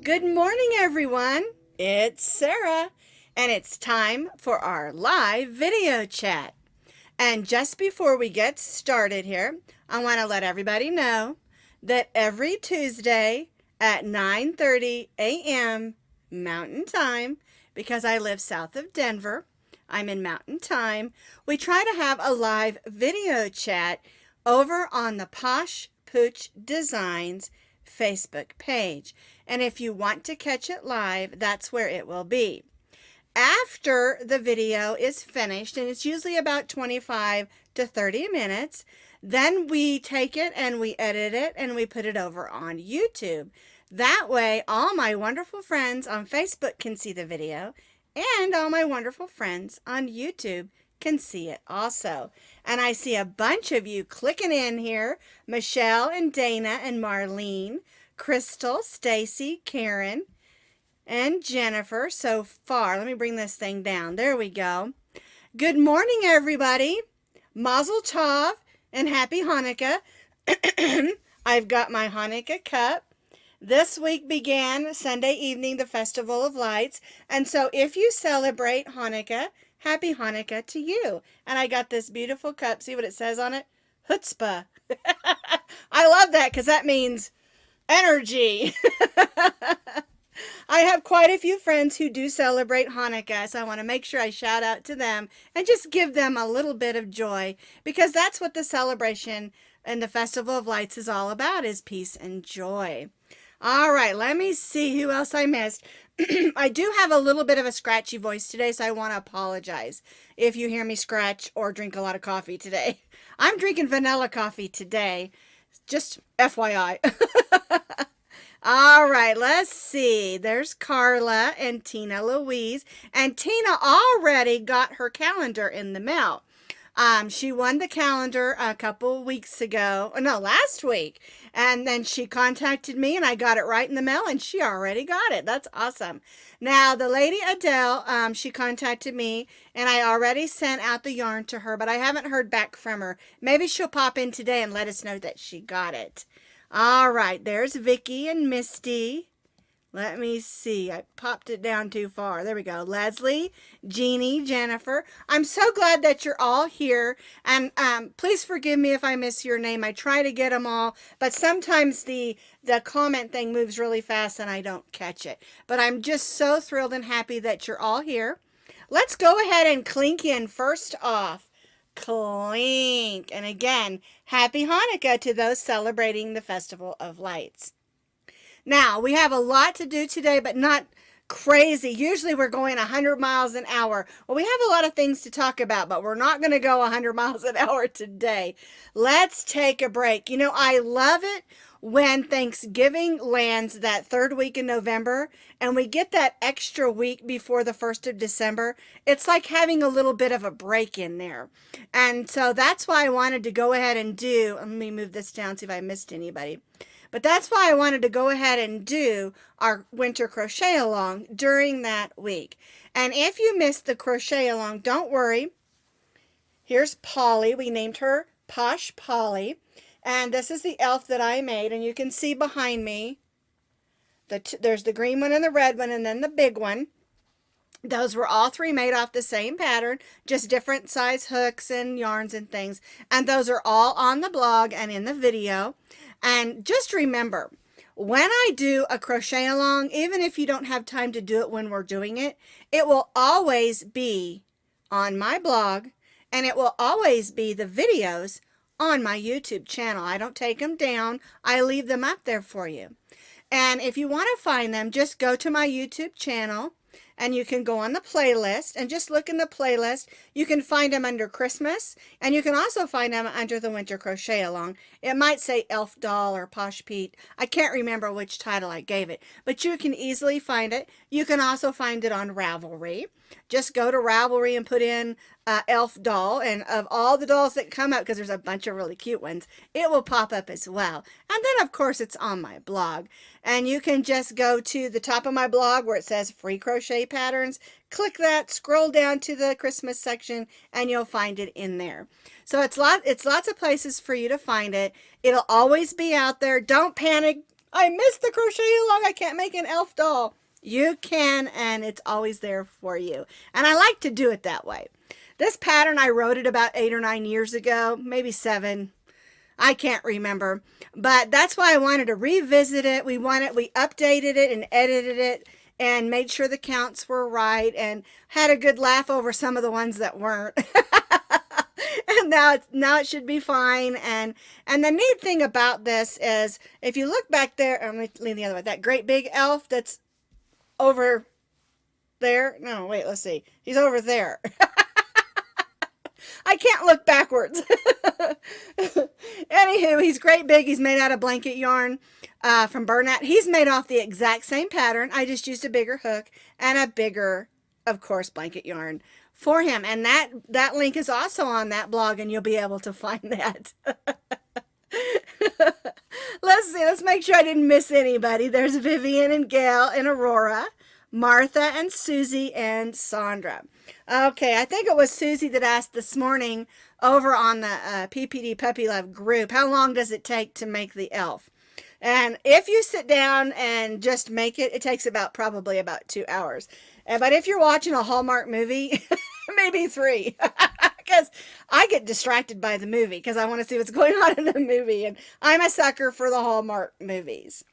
Good morning, everyone. It's Sarah, and it's time for our live video chat. And just before we get started here, I want to let everybody know that every Tuesday at 9:30 a.m. Mountain Time, because I live south of Denver, I'm in Mountain Time, we try to have a live video chat over on the Posh Pooch Designs Facebook page. And if you want to catch it live, that's where it will be. After the video is finished, and it's usually about 25 to 30 minutes, then we take it and we edit it and we put it over on YouTube. That way, all my wonderful friends on Facebook can see the video, and all my wonderful friends on YouTube can see it also. And I see a bunch of you clicking in here: Michelle and Dana and Marlene, Crystal, Stacy, Karen, and Jennifer so far. Let me bring this thing down. There we go. Good morning, everybody. Mazel Tov and Happy Hanukkah. I've got my Hanukkah cup. This week began Sunday evening, the Festival of Lights. And so if you celebrate Hanukkah, Happy Hanukkah to you. And I got this beautiful cup. See what it says on it? Chutzpah. I love that because that means energy. I have quite a few friends who do celebrate Hanukkah, so I want to make sure I shout out to them and just give them a little bit of joy, because that's what the celebration and the Festival of Lights is all about, is peace and joy. All right, let me see who else I missed. I do have a little bit of a scratchy voice today, so I want to apologize if you hear me scratch or drink a lot of coffee today. I'm drinking vanilla coffee today, just FYI. All right, let's see. There's Carla and Tina Louise. And Tina already got her calendar in the mail. She won the calendar a couple weeks ago. No, last week. And then she contacted me and I got it right in the mail and she already got it. That's awesome. Now, the lady Adele, she contacted me and I already sent out the yarn to her, but I haven't heard back from her. Maybe she'll pop in today and let us know that she got it. All right, there's Vicky and Misty. Let me see. I popped it down too far. There we go. Leslie, Jeannie, Jennifer. I'm so glad that you're all here. And please forgive me if I miss your name. I try to get them all, but sometimes the comment thing moves really fast and I don't catch it. But I'm just so thrilled and happy that you're all here. Let's go ahead and clink in first off. Clink. And again, Happy Hanukkah to those celebrating the Festival of Lights. Now, we have a lot to do today, but not crazy. Usually we're going 100 miles an hour. Well, we have a lot of things to talk about, but we're not going to go 100 miles an hour today. Let's take a break. You know, I love it when Thanksgiving lands that third week in November and we get that extra week before the 1st of December. It's like having a little bit of a break in there. And so that's why I wanted to go ahead and do, let me move this down, see if I missed anybody. But that's why I wanted to go ahead and do our winter crochet along during that week. And if you missed the crochet along, don't worry. Here's Polly. We named her Posh Polly. And this is the elf that I made. And you can see behind me, there's the green one and the red one and then the big one. Those were all three made off the same pattern, just different size hooks and yarns and things. And those are all on the blog and in the video. And just remember, when I do a crochet along, even if you don't have time to do it when we're doing it, it will always be on my blog and it will always be the videos on my YouTube channel. I don't take them down. I leave them up there for you. And if you want to find them, just go to my YouTube channel and you can go on the playlist and just look in the playlist. You can find them under Christmas and you can also find them under the Winter Crochet Along. It might say Elf Doll or Posh Pete. I can't remember which title I gave it, but you can easily find it. You can also find it on Ravelry. Just go to Ravelry and put in Elf Doll, and of all the dolls that come up, because there's a bunch of really cute ones, it will pop up as well. And then of course it's on my blog, and you can just go to the top of my blog where it says free crochet patterns, click that, scroll down to the Christmas section, and you'll find it in there. So it's lots of places for you to find it. It'll always be out there. Don't panic. I missed the crochet along. I can't make an elf doll. You can, and it's always there for you. And I like to do it that way. This pattern, I wrote it about 8 or 9 years ago, maybe 7. I can't remember. But that's why I wanted to revisit it. We updated it and edited it and made sure the counts were right and had a good laugh over some of the ones that weren't. And now it should be fine. And the neat thing about this is if you look back there, let me lean the other way, that great big elf that's over there. No, wait, let's see. He's over there. I can't look backwards. Anywho, he's great big. He's made out of blanket yarn from Bernat. He's made off the exact same pattern. I just used a bigger hook and a bigger, of course, blanket yarn for him. And that link is also on that blog, and you'll be able to find that. Let's see. Let's make sure I didn't miss anybody. There's Vivian and Gail and Aurora, Martha and Susie and Sandra. Okay, I think it was Susie that asked this morning over on the PPD Puppy Love group, how long does it take to make the elf? And if you sit down and just make it, it takes probably about 2 hours. But if you're watching a Hallmark movie, maybe 3. Because I get distracted by the movie because I want to see what's going on in the movie. And I'm a sucker for the Hallmark movies.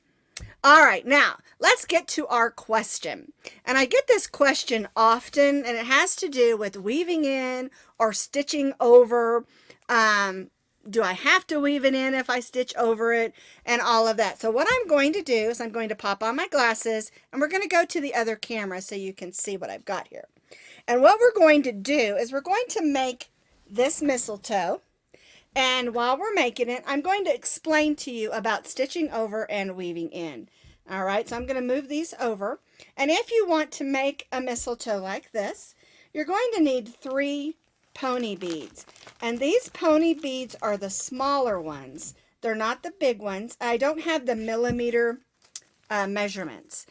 All right, now let's get to our question. And I get this question often, and it has to do with weaving in or stitching over. Do I have to weave it in if I stitch over it, and all of that? So what I'm going to do is I'm going to pop on my glasses, and we're going to go to the other camera so you can see what I've got here. And what we're going to do is we're going to make this mistletoe. And while we're making it, I'm going to explain to you about stitching over and weaving in. All right, so I'm going to move these over. And if you want to make a mistletoe like this, you're going to need 3 pony beads. And these pony beads are the smaller ones. They're not the big ones. I don't have the millimeter measurements.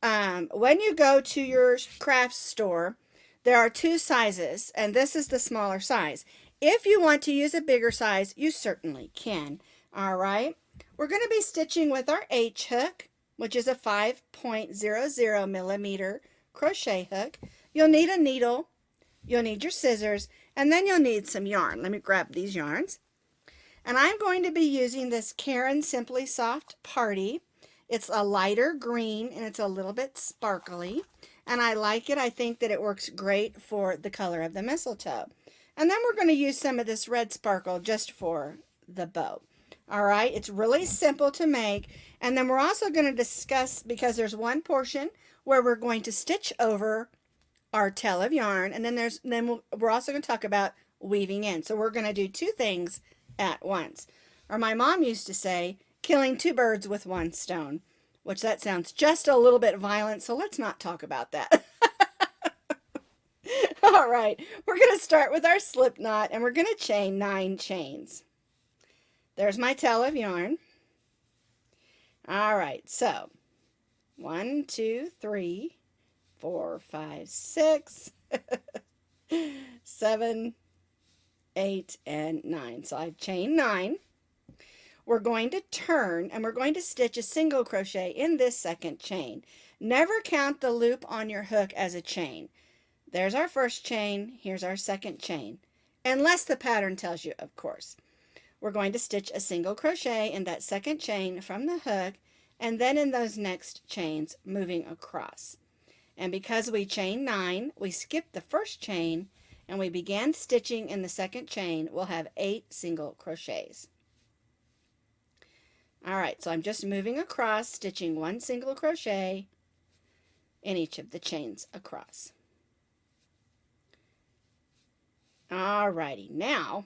When you go to your craft store, there are 2 sizes, and this is the smaller size. If you want to use a bigger size, you certainly can. All right. We're going to be stitching with our H hook, which is a 5.00 millimeter crochet hook. You'll need a needle, you'll need your scissors, and then you'll need some yarn. Let me grab these yarns. And I'm going to be using this Caron Simply Soft Party. It's a lighter green, and it's a little bit sparkly. And I like it. I think that it works great for the color of the mistletoe. And then we're going to use some of this red sparkle just for the bow. All right, it's really simple to make. And then we're also going to discuss, because there's one portion where we're going to stitch over our tail of yarn, and then we're also going to talk about weaving in. So we're going to do 2 things at once. Or my mom used to say, killing 2 birds with 1 stone, which that sounds just a little bit violent, so let's not talk about that. All right, we're going to start with our slip knot, and we're going to chain 9 chains. There's my tail of yarn. All right, so 1, 2, 3, 4, 5, 6, 7, 8, and 9. So I've chained 9. We're going to turn, and we're going to stitch a single crochet in this second chain. Never count the loop on your hook as a chain. There's our first chain, here's our second chain, unless the pattern tells you, of course. We're going to stitch a single crochet in that second chain from the hook, and then in those next chains moving across. And because we chain 9, we skip the first chain, and we began stitching in the second chain, we'll have 8 single crochets. All right, so I'm just moving across, stitching 1 single crochet in each of the chains across. Alrighty, now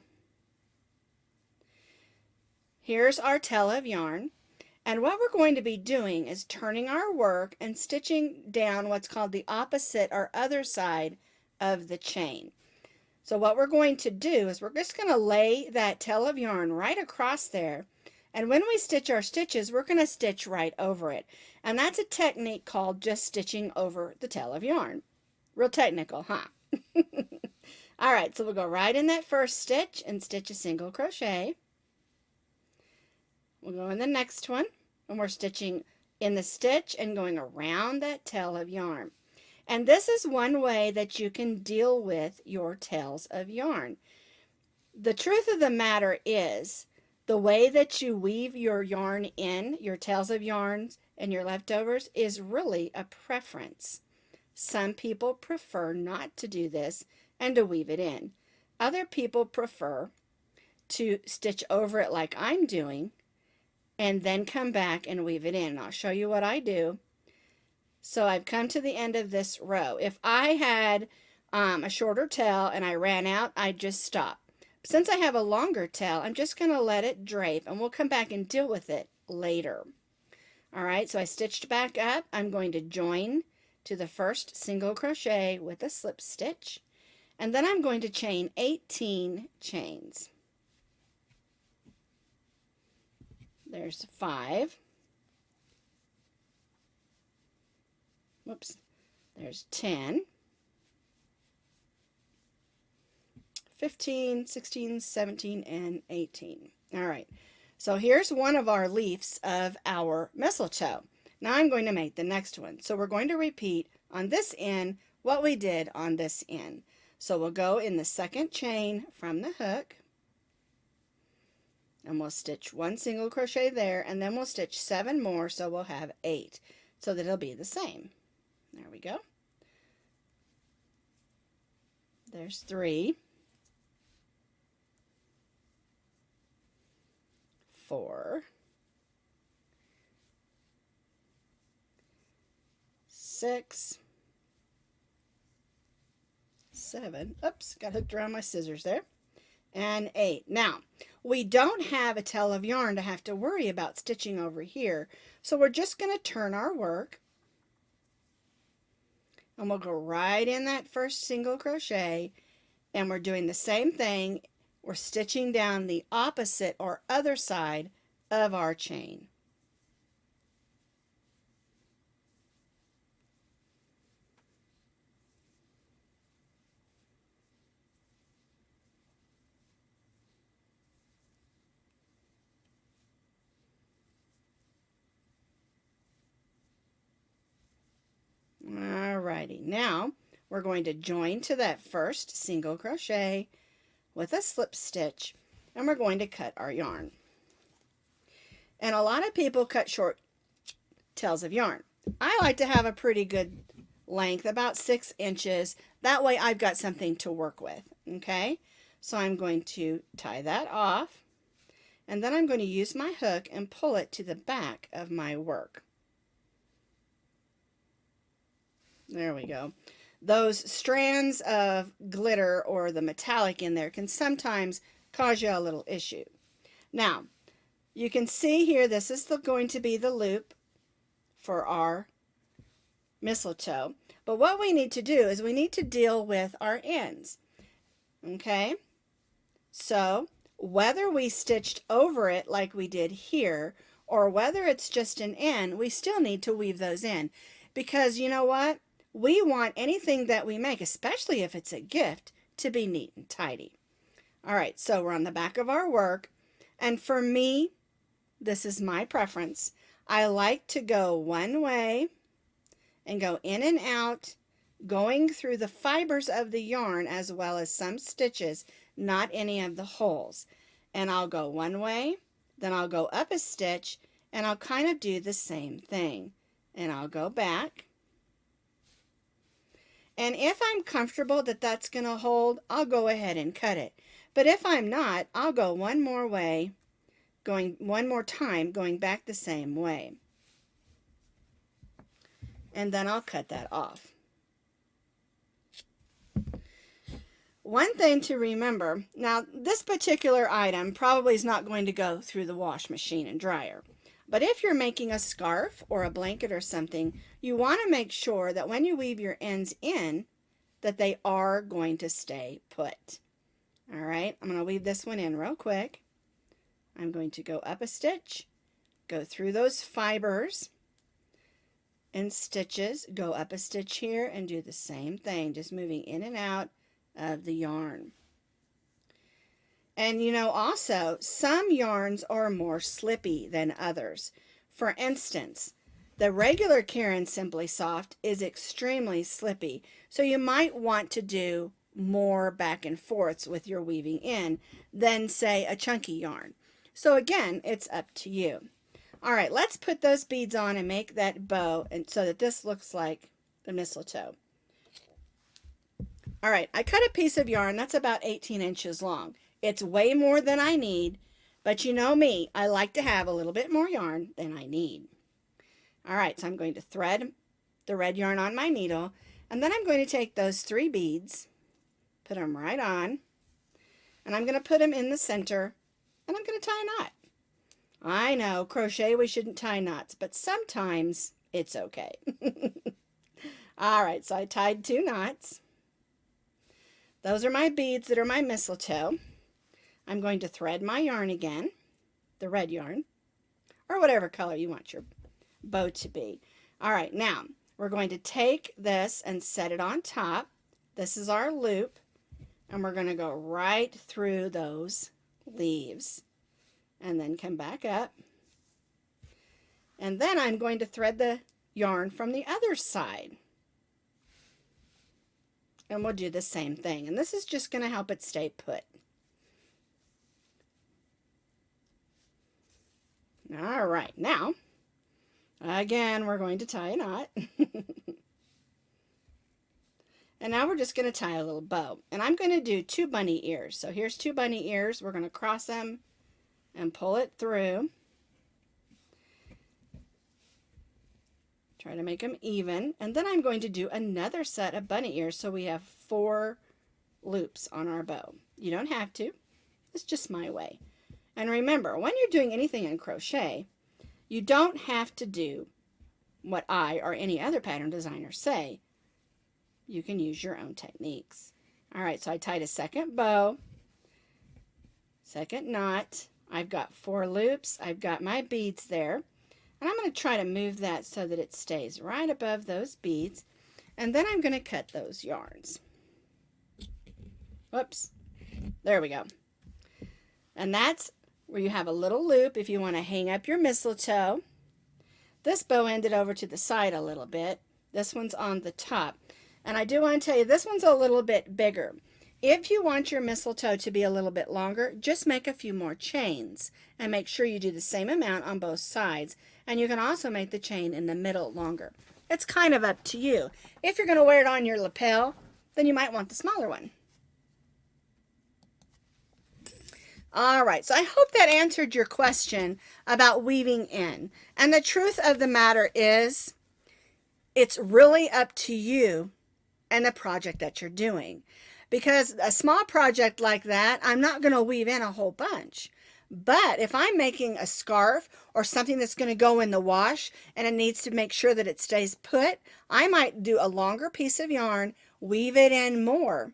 here's our tail of yarn, and what we're going to be doing is turning our work and stitching down what's called the opposite or other side of the chain. So what we're going to do is we're just going to lay that tail of yarn right across there, and when we stitch our stitches, we're going to stitch right over it. And that's a technique called just stitching over the tail of yarn. Real technical, huh? All right, so we'll go right in that first stitch and stitch a single crochet. We'll go in the next one and we're stitching in the stitch and going around that tail of yarn. And this is one way that you can deal with your tails of yarn. The truth of the matter is, the way that you weave your yarn in, your tails of yarns and your leftovers, is really a preference. Some people prefer not to do this and to weave it in. Other people prefer to stitch over it like I'm doing and then come back and weave it in. I'll show you what I do. So I've come to the end of this row. If I had a shorter tail and I ran out, I'd just stop. Since I have a longer tail, I'm just going to let it drape, and we'll come back and deal with it later. All right, so I stitched back up. I'm going to join to the first single crochet with a slip stitch, and then I'm going to chain 18 chains. There's 5. Whoops. There's 10. 15, 16, 17, and 18. All right, so here's one of our leaves of our mistletoe. Now I'm going to make the next one. So we're going to repeat on this end what we did on this end. So we'll go in the second chain from the hook, and we'll stitch 1 single crochet there, and then we'll stitch 7 more, so we'll have 8, so that it'll be the same. There we go. There's 3. 4, 6, 7, oops, got hooked around my scissors there, and 8. Now, we don't have a tail of yarn to have to worry about stitching over here, so we're just going to turn our work, and we'll go right in that first single crochet, and we're doing the same thing. We're stitching down the opposite or other side of our chain. Alrighty, now we're going to join to that first single crochet with a slip stitch, and we're going to cut our yarn. And a lot of people cut short tails of yarn. I like to have a pretty good length, about 6 inches. That way I've got something to work with. Okay, so I'm going to tie that off, and then I'm going to use my hook and pull it to the back of my work. There we go. Those strands of glitter or the metallic in there can sometimes cause you a little issue. Now, you can see here, this is going to be the loop for our mistletoe. But what we need to do is we need to deal with our ends. Okay? So, whether we stitched over it like we did here, or whether it's just an end, we still need to weave those in. Because you know what? We want anything that we make, especially if it's a gift, to be neat and tidy. All right, so we're on the back of our work, and for me, this is my preference. I like to go one way and go in and out, going through the fibers of the yarn as well as some stitches, not any of the holes. And I'll go one way, then I'll go up a stitch, and I'll kind of do the same thing. And I'll go back. And if I'm comfortable that that's going to hold, I'll go ahead and cut it. But if I'm not, I'll go one more way, going one more time, going back the same way. And then I'll cut that off. One thing to remember, now this particular item probably is not going to go through the wash machine and dryer. But if you're making a scarf or a blanket or something, you want to make sure that when you weave your ends in, that they are going to stay put. All right, I'm going to weave this one in real quick. I'm going to go up a stitch, go through those fibers and stitches, go up a stitch here and do the same thing, just moving in and out of the yarn. And you know, also, some yarns are more slippy than others. For instance, the regular Caron Simply Soft is extremely slippy, so you might want to do more back and forths with your weaving in than, say, a chunky yarn. So again, it's up to you. All right, let's put those beads on and make that bow, and so that this looks like the mistletoe. All right, I cut a piece of yarn that's about 18 inches long. It's way more than I need, but you know me, I like to have a little bit more yarn than I need. All right, so I'm going to thread the red yarn on my needle, and then I'm going to take those 3 beads, put them right on, and I'm going to put them in the center, and I'm going to tie a knot. I know, crochet, we shouldn't tie knots, but sometimes it's okay. All right, so I tied 2 knots. Those are my beads that are my mistletoe. I'm going to thread my yarn again, the red yarn, or whatever color you want your bow to be. All right, now we're going to take this and set it on top. This is our loop, and we're going to go right through those leaves and then come back up. And then I'm going to thread the yarn from the other side. And we'll do the same thing. And this is just going to help it stay put. All right, now, again, we're going to tie a knot. And now we're just going to tie a little bow. And I'm going to do 2 bunny ears. So here's 2 bunny ears. We're going to cross them and pull it through. Try to make them even. And then I'm going to do another set of bunny ears so we have 4 loops on our bow. You don't have to. It's just my way. And remember, when you're doing anything in crochet, you don't have to do what I or any other pattern designer say. You can use your own techniques. All right, so I tied a second bow, second knot. I've got 4 loops. I've got my beads there. And I'm going to try to move that so that it stays right above those beads. And then I'm going to cut those yarns. Whoops. There we go. And that's where you have a little loop if you want to hang up your mistletoe. This bow ended over to the side a little bit. This one's on the top. And I do want to tell you, this one's a little bit bigger. If you want your mistletoe to be a little bit longer, just make a few more chains and make sure you do the same amount on both sides. And you can also make the chain in the middle longer. It's kind of up to you. If you're going to wear it on your lapel, then you might want the smaller one. All right, so I hope that answered your question about weaving in. And the truth of the matter is, it's really up to you and the project that you're doing. Because a small project like that, I'm not going to weave in a whole bunch. But if I'm making a scarf or something that's going to go in the wash and it needs to make sure that it stays put, I might do a longer piece of yarn, weave it in more.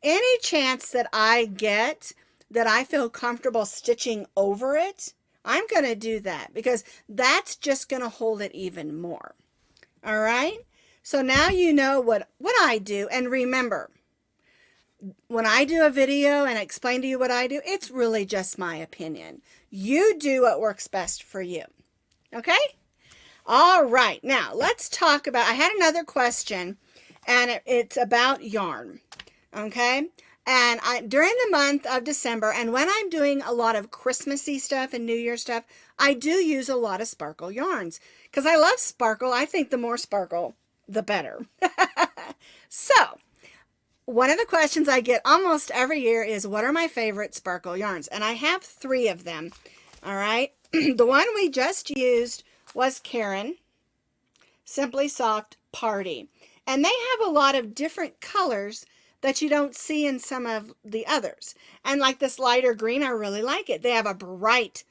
Any chance that I get that I feel comfortable stitching over it, I'm going to do that because that's just going to hold it even more. All right? So now you know what I do. And remember, when I do a video and explain to you what I do, it's really just my opinion. You do what works best for you. Okay? All right. Now, let's talk about, I had another question, and it's about yarn. Okay? And during the month of December, and when I'm doing a lot of Christmassy stuff and New Year stuff, I do use a lot of sparkle yarns. Because I love sparkle. I think the more sparkle, the better. So, one of the questions I get almost every year is, what are my favorite sparkle yarns? And I have 3 of them. All right. The one we just used was Caron Simply Soft Party. And they have a lot of different colors that you don't see in some of the others. And like this lighter green, I really like it. They have a bright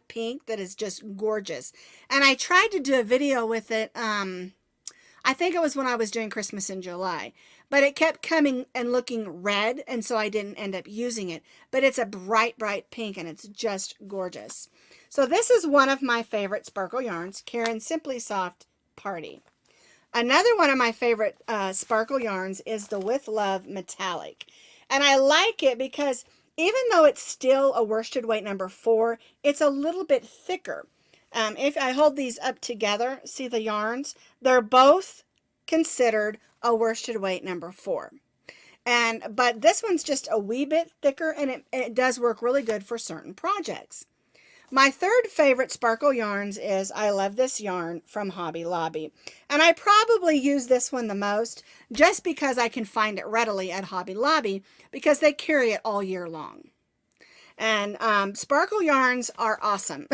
pink that is just gorgeous. And I tried to do a video with it. I think it was when I was doing Christmas in July. But it kept coming and looking red, and so I didn't end up using it. But it's a bright pink, and it's just gorgeous. So this is one of my favorite sparkle yarns, Caron Simply Soft Party. Another one of my favorite sparkle yarns is the With Love Metallic. And I like it because even though it's still a worsted weight number 4, it's a little bit thicker. If I hold these up together, see the yarns? They're both considered a worsted weight number 4. But this one's just a wee bit thicker, and it does work really good for certain projects. My third favorite sparkle yarns is I love this yarn from Hobby Lobby. And I probably use this one the most just because I can find it readily at Hobby Lobby because they carry it all year long. And sparkle yarns are awesome.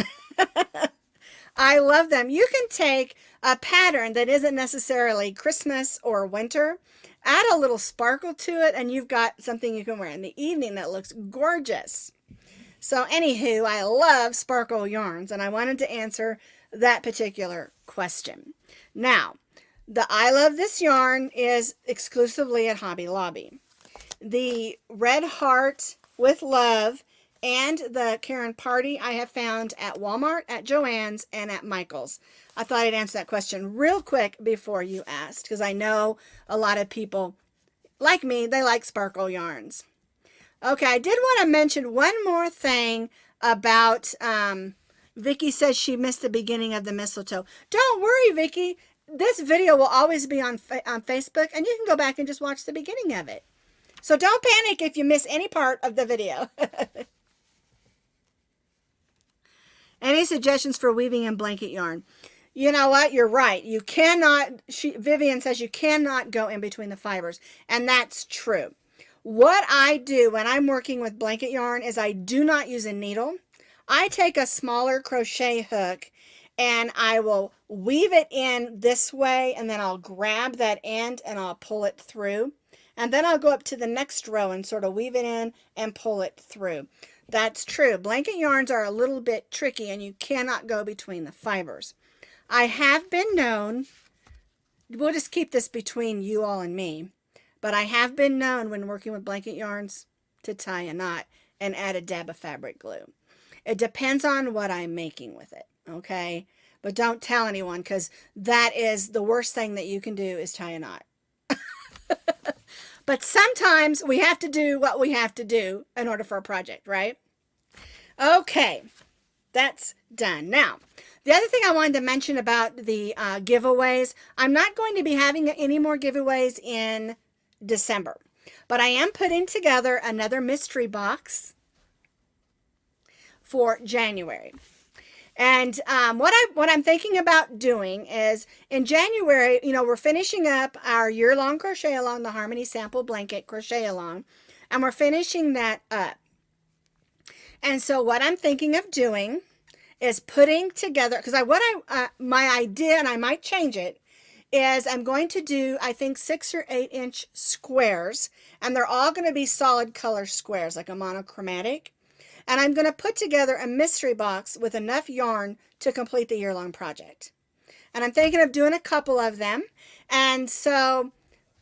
I love them. You can take a pattern that isn't necessarily Christmas or winter, add a little sparkle to it, and you've got something you can wear in the evening that looks gorgeous. So anywho, I love sparkle yarns, and I wanted to answer that particular question. Now, the I love this yarn is exclusively at Hobby Lobby. The Red Heart with Love and the Karen Party I have found at Walmart, at Joann's, and at Michael's. I thought I'd answer that question real quick before you asked, because I know a lot of people, like me, they like sparkle yarns. Okay, I did want to mention one more thing about, Vicky says she missed the beginning of the mistletoe. Don't worry, Vicky. This video will always be on Facebook, and you can go back and just watch the beginning of it. So don't panic if you miss any part of the video. Any suggestions for weaving in blanket yarn? You know what? You're right. You cannot, Vivian says you cannot go in between the fibers, and that's true. What I do when I'm working with blanket yarn is I do not use a needle. I take a smaller crochet hook and I will weave it in this way, and then I'll grab that end and I'll pull it through. And then I'll go up to the next row and sort of weave it in and pull it through. That's true. Blanket yarns are a little bit tricky and you cannot go between the fibers. I have been known, we'll just keep this between you all and me, but I have been known when working with blanket yarns to tie a knot and add a dab of fabric glue. It depends on what I'm making with it, okay? But don't tell anyone, because that is the worst thing that you can do is tie a knot. But sometimes we have to do what we have to do in order for a project, right? Okay, that's done. Now, the other thing I wanted to mention about the giveaways, I'm not going to be having any more giveaways in December, but I am putting together another mystery box for January. And what I'm thinking about doing is in January, you know, we're finishing up our year-long crochet along, the Harmony Sample Blanket crochet along, and we're finishing that up. And so what I'm thinking of doing is putting together, because my idea, and I might change it, is I'm going to do, I think, 6 or 8 inch squares, and they're all going to be solid color squares, like a monochromatic. And I'm going to put together a mystery box with enough yarn to complete the year-long project. And I'm thinking of doing a couple of them. And so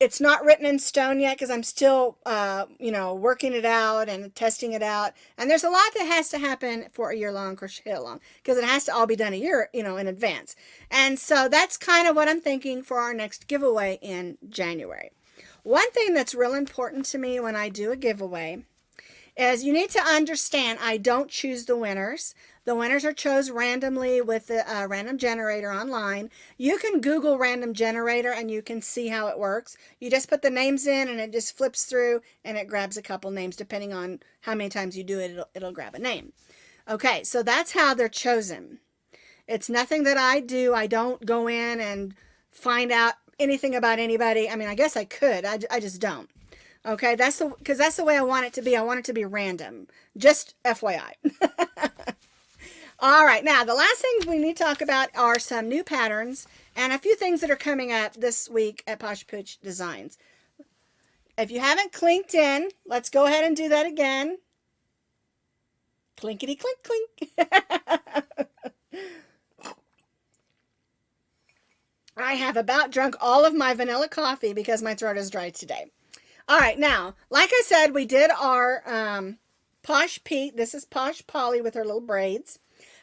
it's not written in stone yet because I'm still, working it out and testing it out. And there's a lot that has to happen for a year-long crochet along because it has to all be done a year, in advance. And so that's kind of what I'm thinking for our next giveaway in January. One thing that's real important to me when I do a giveaway is you need to understand I don't choose the winners. The winners are chosen randomly with the random generator online. You can Google random generator and you can see how it works. You just put the names in and it just flips through and it grabs a couple names. Depending on how many times you do it, it'll grab a name. Okay, so that's how they're chosen. It's nothing that I do. I don't go in and find out anything about anybody. I mean, I guess I could. I just don't. Okay, because that's the way I want it to be. I want it to be random. Just FYI. All right, now the last things we need to talk about are some new patterns and a few things that are coming up this week at Posh Pooch Designs. If you haven't clinked in, let's go ahead and do that again. Clinkety clink clink. I have about drunk all of my vanilla coffee because my throat is dry today. All right, now, like I said, we did our Posh Pete. This is Posh Polly with her little braids.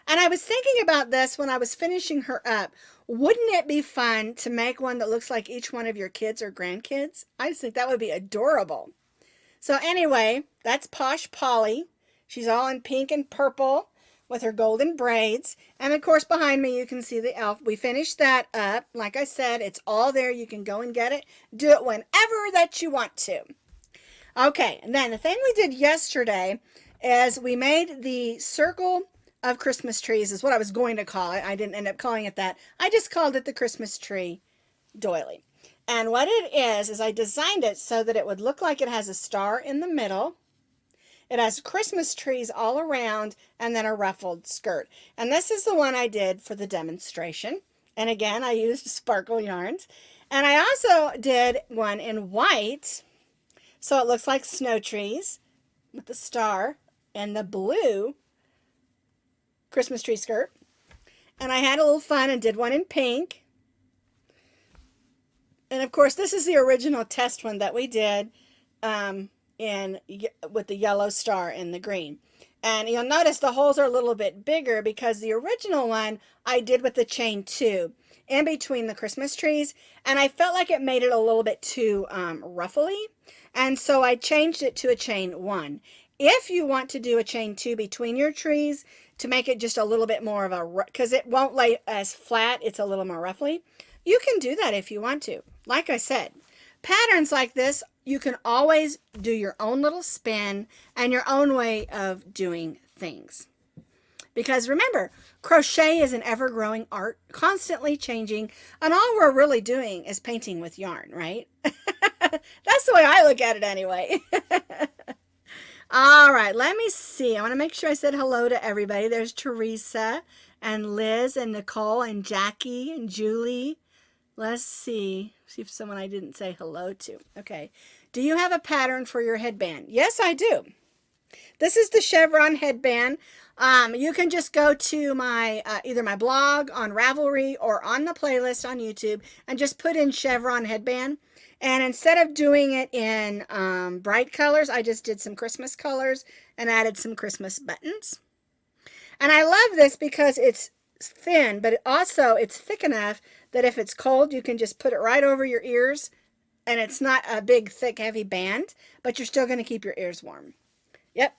And I was thinking about this when I was finishing her up. Wouldn't it be fun to make one that looks like each one of your kids or grandkids? I just think that would be adorable. So anyway, that's Posh Polly. She's all in pink and purple with her golden braids. And of course, behind me, you can see the elf. We finished that up. Like I said, it's all there. You can go and get it. Do it whenever that you want to. Okay, and then the thing we did yesterday is we made the circle of Christmas trees, is what I was going to call it. I didn't end up calling it that. I just called it the Christmas tree doily. And what it is I designed it so that it would look like it has a star in the middle. It has Christmas trees all around and then a ruffled skirt. And this is the one I did for the demonstration. And again, I used sparkle yarns. And I also did one in white, so it looks like snow trees with the star and the blue Christmas tree skirt. And I had a little fun and did one in pink. And of course, this is the original test one that we did with the yellow star and the green. And you'll notice the holes are a little bit bigger because the original one I did with the chain 2 in between the Christmas trees. And I felt like it made it a little bit too ruffly. And so I changed it to a chain 1. If you want to do a chain 2 between your trees to make it just a little bit more of a, because it won't lay as flat, it's a little more ruffly, you can do that if you want to. Like I said, patterns like this, you can always do your own little spin and your own way of doing things. Because remember, crochet is an ever-growing art, constantly changing, and all we're really doing is painting with yarn, right? That's the way I look at it anyway. All right, let me see. I want to make sure I said hello to everybody. There's Teresa and Liz and Nicole and Jackie and Julie. Let's see if someone I didn't say hello to. Okay. Do you have a pattern for your headband? Yes, I do. This is the chevron headband. You can just go to my either my blog on Ravelry or on the playlist on YouTube and just put in chevron headband. And instead of doing it in bright colors, I just did some Christmas colors and added some Christmas buttons. And I love this because it's thin, but it's thick enough that if it's cold, you can just put it right over your ears. And it's not a big, thick, heavy band, but you're still going to keep your ears warm. Yep,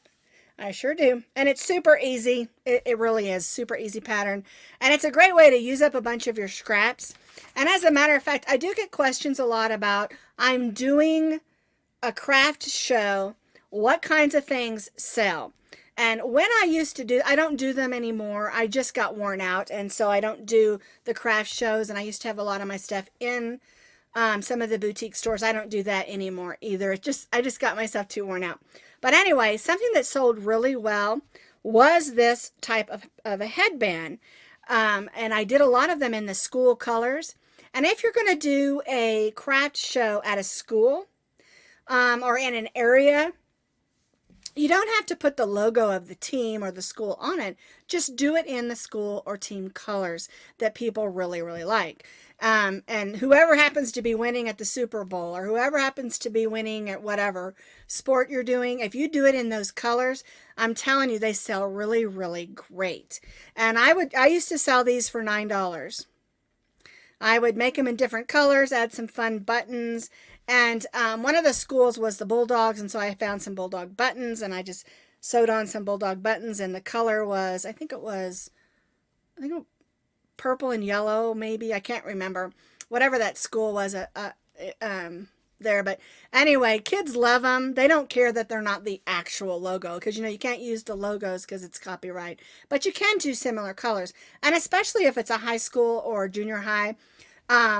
I sure do. And it's super easy. It really is super easy pattern. And it's a great way to use up a bunch of your scraps. And as a matter of fact, I do get questions a lot about, I'm doing a craft show, what kinds of things sell? And when I used to do, I don't do them anymore. I just got worn out. And so I don't do the craft shows. And I used to have a lot of my stuff in some of the boutique stores. I don't do that anymore either. I just got myself too worn out. But anyway, something that sold really well was this type of a headband. And I did a lot of them in the school colors. And if you're going to do a craft show at a school or in an area, you don't have to put the logo of the team or the school on it. Just do it in the school or team colors that people really, really like. And whoever happens to be winning at the Super Bowl or whoever happens to be winning at whatever sport you're doing, if you do it in those colors, I'm telling you, they sell really, really great. And I used to sell these for $9. I would make them in different colors, add some fun buttons. And one of the schools was the Bulldogs, and so I found some Bulldog buttons, and I just sewed on some Bulldog buttons, and the color was, I think it was purple and yellow, maybe. I can't remember. Whatever that school was there. But anyway, kids love them. They don't care that they're not the actual logo because, you can't use the logos because it's copyright. But you can do similar colors. And especially if it's a high school or junior high,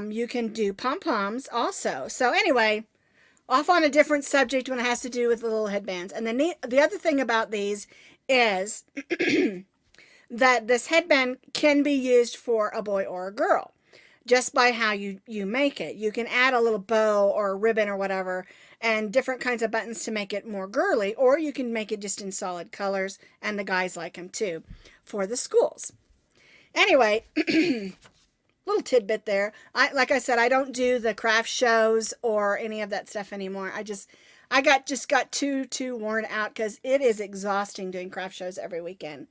you can do pom-poms also. So anyway, off on a different subject when it has to do with the little headbands. And the other thing about these is that this headband can be used for a boy or a girl just by how you make it. You can add a little bow or a ribbon or whatever and different kinds of buttons to make it more girly, or you can make it just in solid colors, and the guys like them too for the schools. Anyway, little tidbit there. Like I said, I don't do the craft shows or any of that stuff anymore. I got too worn out because it is exhausting doing craft shows every weekend.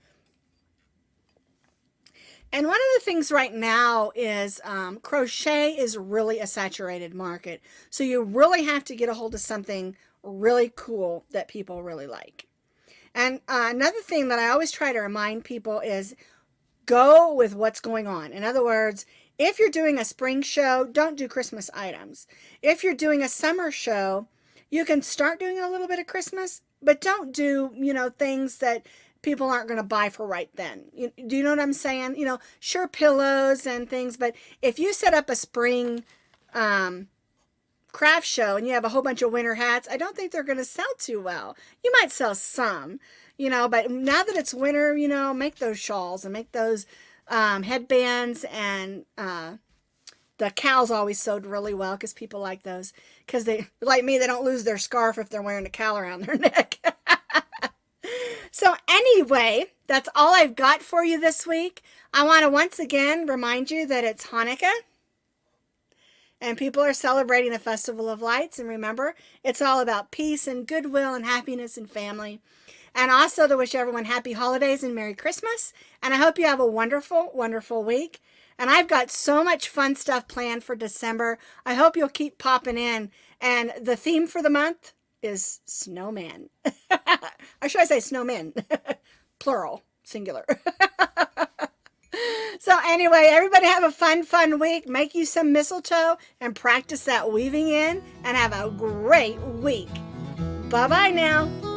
And one of the things right now is crochet is really a saturated market. So you really have to get a hold of something really cool that people really like. And another thing that I always try to remind people is go with what's going on. In other words, if you're doing a spring show, don't do Christmas items. If you're doing a summer show, you can start doing a little bit of Christmas, but don't do, things that people aren't going to buy for right then. Do you know what I'm saying? Sure, pillows and things, but if you set up a spring craft show and you have a whole bunch of winter hats, I don't think they're going to sell too well. You might sell some, but now that it's winter, make those shawls and make those headbands, and the cowls always sewed really well because people like those, because they, like me, they don't lose their scarf if they're wearing a cowl around their neck. So anyway, that's all I've got for you this week. I want to once again remind you that it's Hanukkah and people are celebrating the Festival of Lights. And remember, it's all about peace and goodwill and happiness and family. And also to wish everyone happy holidays and Merry Christmas. And I hope you have a wonderful, wonderful week. And I've got so much fun stuff planned for December. I hope you'll keep popping in. And the theme for the month is snowman. Or should I say snowmen? Plural, singular. So anyway, everybody have a fun, fun week. Make you some mistletoe and practice that weaving in, and have a great week. Bye-bye now.